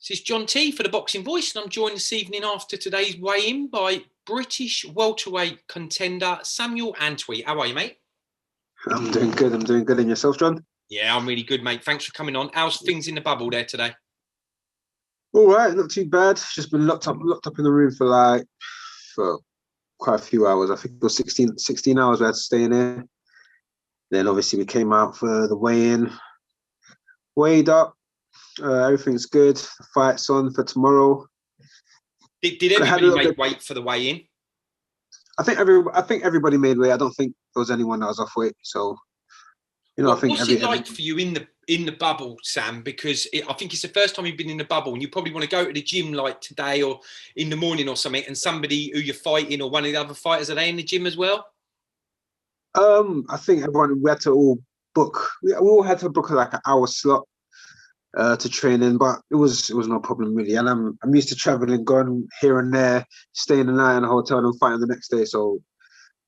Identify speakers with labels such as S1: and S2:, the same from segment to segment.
S1: This is John T for the Boxing Voice, and I'm joined this evening after today's weigh-in by British welterweight contender Samuel Antwi. How are you, mate?
S2: I'm doing good. And yourself, John?
S1: Yeah, I'm really good, mate. Thanks for coming on. How's things in the bubble there today?
S2: All right, not too bad. Just been locked up in the room for quite a few hours. I think it was 16 hours we had to stay in there. Then obviously we came out for the weigh-in, weighed up. Everything's good. The fight's on for tomorrow.
S1: Did everybody make weight for the weigh-in?
S2: I think everybody made weight. I don't think there was anyone that was off weight. So, I think
S1: what's it like for you in the bubble, Sam? Because I think it's the first time you've been in the bubble, and you probably want to go to the gym like today or in the morning or something, and somebody who you're fighting or one of the other fighters, are they in the gym as well?
S2: I think we had to all book. We all had to book like an hour slot to train in, but it was no problem really. And I'm used to traveling, going here and there, staying the night in a hotel and fighting the next day. So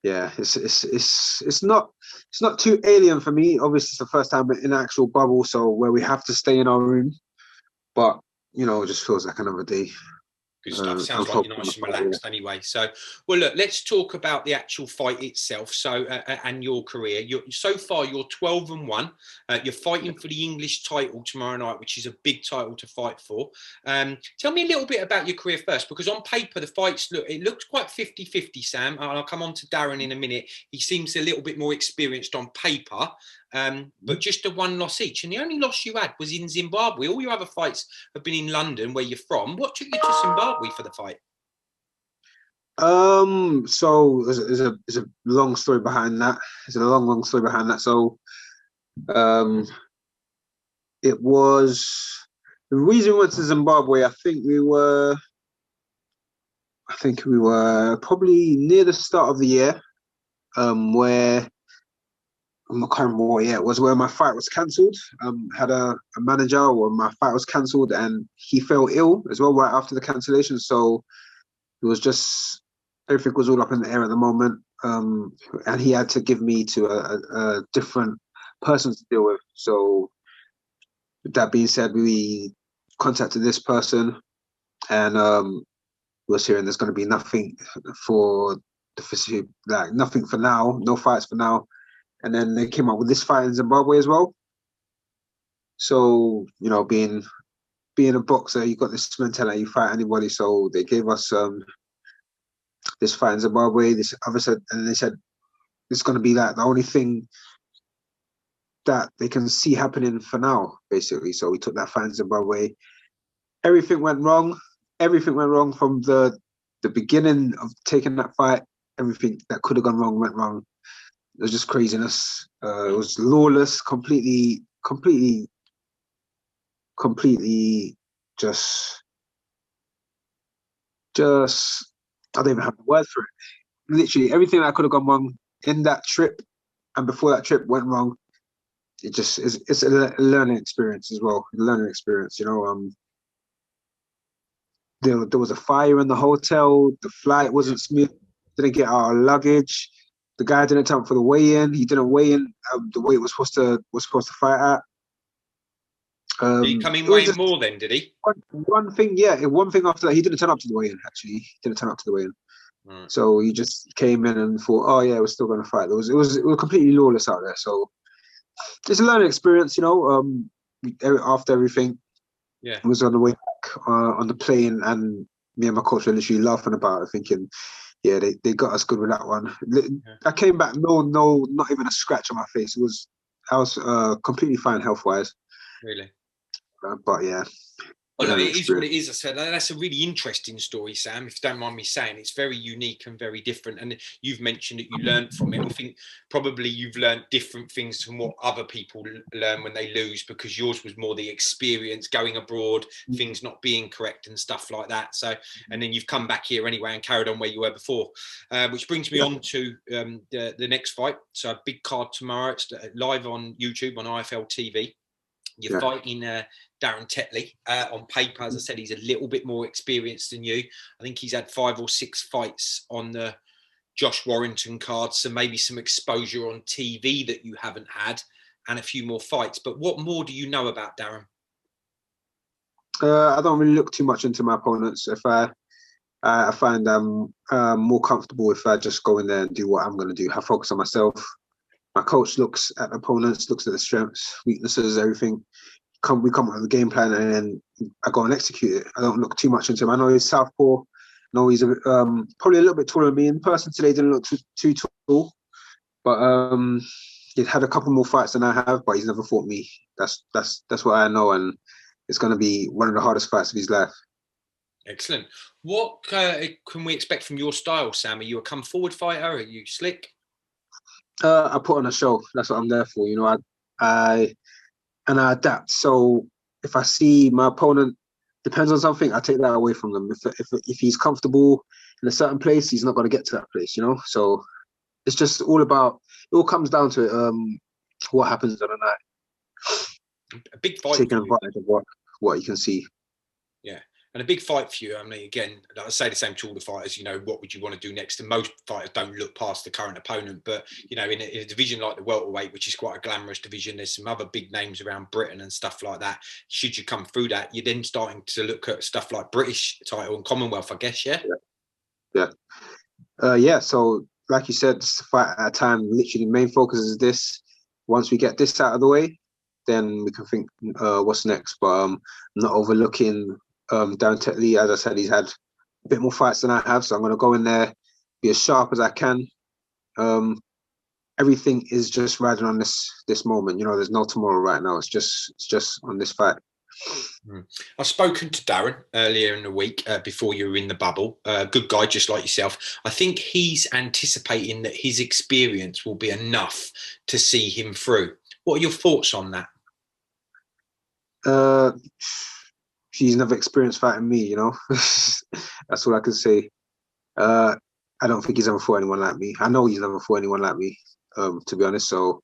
S2: yeah, it's not too alien for me. Obviously, it's the first time in an actual bubble, so where we have to stay in our room. But it just feels like another day.
S1: Good stuff. Sounds like you're nice and relaxed anyway. So, well, look, let's talk about the actual fight itself. So, and your career. So far, you're 12-1. You're fighting for the English title tomorrow night, which is a big title to fight for. Tell me a little bit about your career first, because on paper, the fights looks quite 50-50, Sam. And I'll come on to Darren in a minute. He seems a little bit more experienced on paper. But just a one loss each. And the only loss you had was in Zimbabwe. All your other fights have been in London, where you're from. What took you to Zimbabwe for the fight?
S2: So there's a long story behind that. There's a long story behind that. So it was the reason we went to Zimbabwe. I think we were probably near the start of the year, where I can't remember what year it was, where my fight was cancelled. Had a manager where my fight was cancelled, and he fell ill as well right after the cancellation. So it was just, everything was all up in the air at the moment. And he had to give me to a different person to deal with. So with that being said, we contacted this person, and we was hearing there's going to be nothing for nothing for now, no fights for now. And then they came up with this fight in Zimbabwe as well. So, being a boxer, you got this mentality, you fight anybody. So they gave us this fight in Zimbabwe. This other said, and they said it's going to be like the only thing that they can see happening for now, basically. So we took that fight in Zimbabwe. Everything went wrong. Everything went wrong from the beginning of taking that fight. Everything that could have gone wrong went wrong. It was just craziness. It was lawless, completely just I don't even have the word for it. Literally everything that could have gone wrong in that trip and before that trip went wrong. It's a learning experience as well. There was a fire in the hotel. The flight wasn't smooth. Didn't get our luggage. The guy didn't turn up for the weigh-in. He didn't weigh in the weight was supposed to fight at.
S1: Did he come in weighing more then? Did he?
S2: One thing, yeah. One thing after that, he didn't turn up to the weigh-in. Actually, he didn't turn up to the weigh-in. Right. So he just came in and thought, "Oh yeah, we're still going to fight." It was completely lawless out there. So it's a learning experience, After everything, it was on the way back on the plane, and me and my coach were literally laughing about it, thinking, yeah, they got us good with that one. I came back, no, not even a scratch on my face. I was completely fine health-wise.
S1: Really?
S2: But yeah.
S1: Well, it is what it is. I said that's a really interesting story, Sam. If you don't mind me saying, it's very unique and very different. And you've mentioned that you learned from it. I think probably you've learned different things from what other people learn when they lose, because yours was more the experience going abroad, things not being correct and stuff like that. So, and then you've come back here anyway and carried on where you were before, which brings me on to the next fight. So a big card tomorrow. It's live on YouTube on IFL TV. You're fighting Darren Tetley. On paper, as I said, he's a little bit more experienced than you. I think he's had 5 or 6 fights on the Josh Warrington card, so maybe some exposure on TV that you haven't had, and a few more fights. But what more do you know about Darren?
S2: I don't really look too much into my opponents. If I find I'm more comfortable if I just go in there and do what I'm going to do. I focus on myself. My coach looks at opponents, looks at the strengths, weaknesses, everything. We come up with a game plan and then I go and execute it. I don't look too much into him. I know he's southpaw. I know he's probably a little bit taller than me. In person today, didn't look too tall, but he's had a couple more fights than I have, but he's never fought me. That's what I know, and it's going to be one of the hardest fights of his life.
S1: Excellent. What can we expect from your style, Sam? Are you a come forward fighter? Are you slick?
S2: I put on a show. That's what I'm there for. You know, I adapt. So if I see my opponent depends on something, I take that away from them. If he's comfortable in a certain place, he's not going to get to that place. You know, so it's just all about. It all comes down to what happens on the night.
S1: A big fight.
S2: Taking advantage of what you can see.
S1: Yeah. And a big fight for you. I mean, again, I say the same to all the fighters, you know, what would you want to do next? And most fighters don't look past the current opponent. But, you know, in a division like the welterweight, which is quite a glamorous division, there's some other big names around Britain and stuff like that. Should you come through that, you're then starting to look at stuff like British title and Commonwealth, I guess, yeah?
S2: Yeah. So, like you said, it's a fight at a time. Literally, the main focus is this. Once we get this out of the way, then we can think what's next. But I'm not overlooking Darren Tetley. As I said, he's had a bit more fights than I have, so I'm going to go in there, be as sharp as I can. Everything is just riding on this moment. You know, there's no tomorrow right now. It's just on this fight.
S1: I've spoken to Darren earlier in the week before you were in the bubble. Good guy, just like yourself. I think he's anticipating that his experience will be enough to see him through. What are your thoughts on that?
S2: He's never experienced fighting me, you know. That's all I can say. I don't think he's ever fought anyone like me. I know he's never fought anyone like me, to be honest. So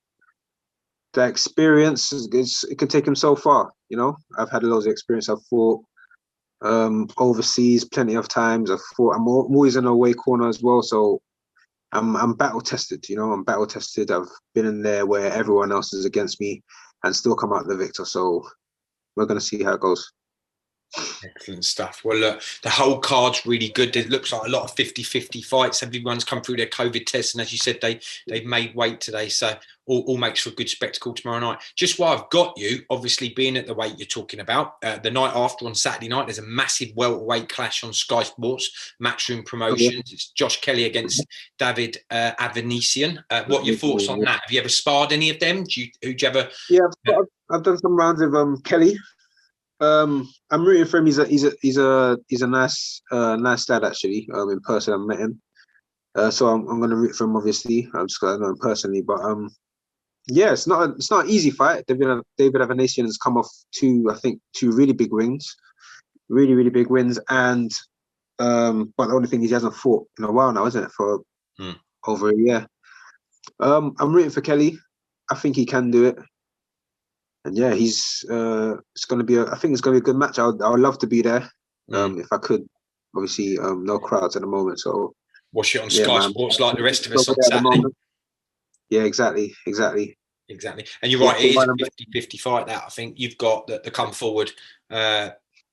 S2: the experience it can take him so far, you know. I've had loads of experience. I've fought overseas plenty of times. I'm always in a away corner as well. So I'm battle tested, you know. I'm battle tested. I've been in there where everyone else is against me and still come out the victor. So we're gonna see how it goes.
S1: Excellent stuff. Well, look, the whole card's really good. It looks like a lot of 50-50 fights. Everyone's come through their COVID tests, and as you said, they've made weight today. So all makes for a good spectacle tomorrow night. Just while I've got you, obviously being at the weight you're talking about, the night after on Saturday night, there's a massive welterweight clash on Sky Sports, Matchroom Promotions. Okay. It's Josh Kelly against David Avanesian. What are your thoughts on that? Have you ever sparred any of them? Who'd you ever?
S2: Yeah, I've done some rounds with Kelly. I'm rooting for him. He's a nice lad actually. In person, I've met him, so I'm going to root for him. Obviously, I'm just going to know him personally. But yeah, it's not an easy fight. David Avanesian has come off two really big wins, really big wins, and but the only thing is he hasn't fought in a while now, isn't it? For over a year. I'm rooting for Kelly. I think he can do it. And yeah, it's going to be. I think it's going to be a good match. I would love to be there if I could. Obviously, no crowds at the moment, so
S1: watch it on Sky Sports like the rest of us on Saturday.
S2: Yeah, exactly.
S1: And you're right, it is a 50-50 fight. That I think you've got the come forward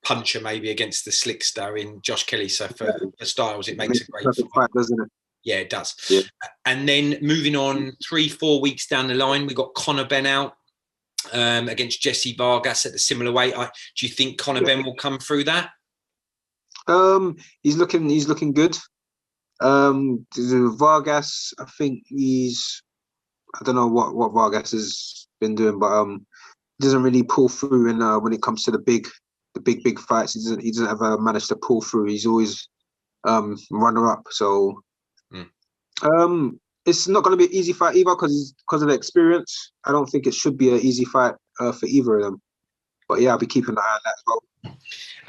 S1: puncher maybe against the slickster in Josh Kelly. So for styles, it makes a great fight,
S2: doesn't it?
S1: Yeah, it does.
S2: Yeah.
S1: And then moving on 3-4 weeks down the line, we got Conor Benn out. Against Jesse Vargas at the similar weight. Do you think Conor Benn will come through that?
S2: He's looking good. Vargas, I think I don't know what Vargas has been doing, but doesn't really pull through when it comes to the big fights. He doesn't ever manage to pull through. He's always runner up. So it's not going to be an easy fight either because of the experience. I don't think it should be an easy fight for either of them. But yeah, I'll be keeping an eye on that as well.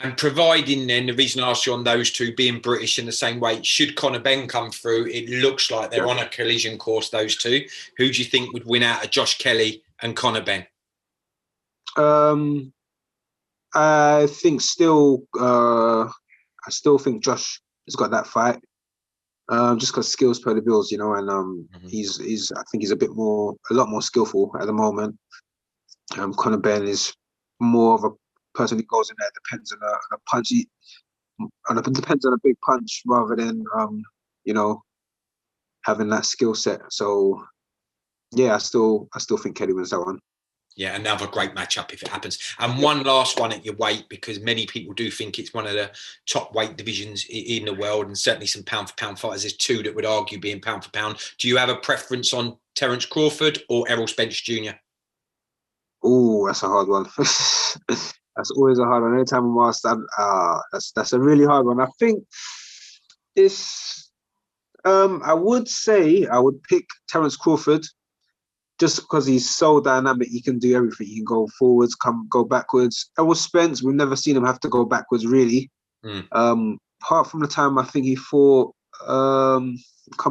S1: And providing then, the reason I asked you on those two being British in the same weight, should Conor Benn come through, it looks like they're on a collision course, those two. Who do you think would win out of Josh Kelly and Conor Benn?
S2: I still think Josh has got that fight. Just because skills pay the bills, you know, and I think he's a lot more skillful at the moment. Conor Benn is more of person who goes in there depends on a punch. And it depends on a big punch rather than you know, having that skill set. So yeah, I still think Kelly wins that one.
S1: Yeah, another great matchup if it happens. And one last one at your weight, because many people do think it's one of the top weight divisions in the world, and certainly some pound for pound fighters. There's two that would argue being pound for pound. Do you have a preference on Terence Crawford or Errol Spence Jr.?
S2: Oh, that's a hard one. That's always a hard one. Every time I'm asked, that's a really hard one. I think it's I would say I would pick Terence Crawford just because he's so dynamic. He can do everything. He can go forwards, go backwards. Errol Spence, we've never seen him have to go backwards really. Apart from the time I think he fought come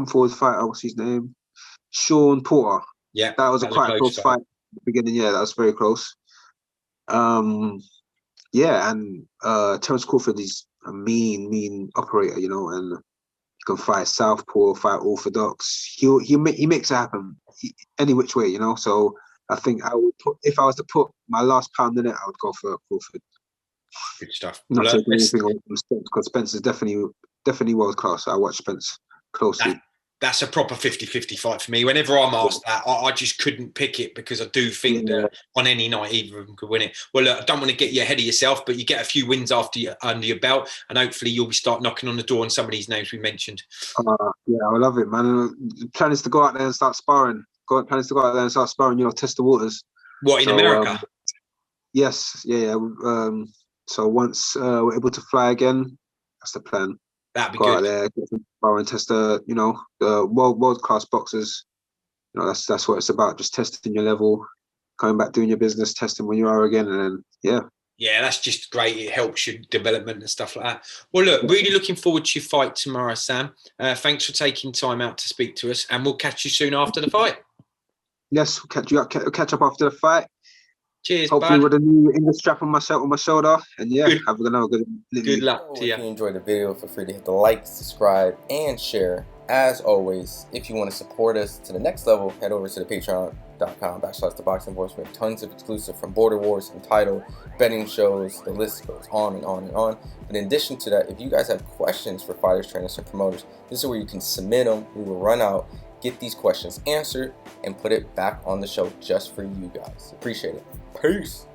S2: forward fighter, what's his name? Sean Porter.
S1: Yeah,
S2: that was a quite close fight at the beginning. Yeah, that was very close. Yeah, and Terence Crawford is a mean operator, you know, and he can fight southpaw, fight orthodox. He makes it happen any which way, you know. So I think I would put, if I was to put my last pound in it, I would go for Crawford.
S1: Good stuff.
S2: Not taking anything away from Spence, because Spence is definitely world class. I watch Spence closely.
S1: That's a proper 50-50 fight for me. Whenever I'm asked that, I just couldn't pick it, because I do think that on any night, either of them could win it. Well, look, I don't want to get you ahead of yourself, but you get a few wins under your belt, and hopefully you'll be start knocking on the door on some of these names we mentioned.
S2: Yeah, I love it, man. The plan is to go out there and start sparring. You know, test the waters.
S1: What, in America?
S2: Yes, yeah. So once we're able to fly again, that's the plan.
S1: That'd be
S2: go
S1: good.
S2: Out there, get some power and test the world class boxers. You know, that's what it's about. Just testing your level, coming back, doing your business, testing where you are again, and then
S1: Yeah, that's just great. It helps your development and stuff like that. Well, look, really looking forward to your fight tomorrow, Sam. Thanks for taking time out to speak to us, and we'll catch you soon after the fight.
S2: Yes, we'll catch up after the fight.
S1: Cheers,
S2: hopefully
S1: bud.
S2: with a new English strap on my shoulder, and have another good
S1: luck to you.
S3: If you enjoyed the video, feel free to hit the like, subscribe, and share. As always, if you want to support us to the next level, head over to the patreon.com/ThaBoxingVoice. We have tons of exclusive, from Border Wars, Entitled, betting shows, the list goes on and on and on. But in addition to that, if you guys have questions for fighters, trainers, and promoters, this is where you can submit them. We will run out, get these questions answered, and put it back on the show just for you guys. Appreciate it. Peace.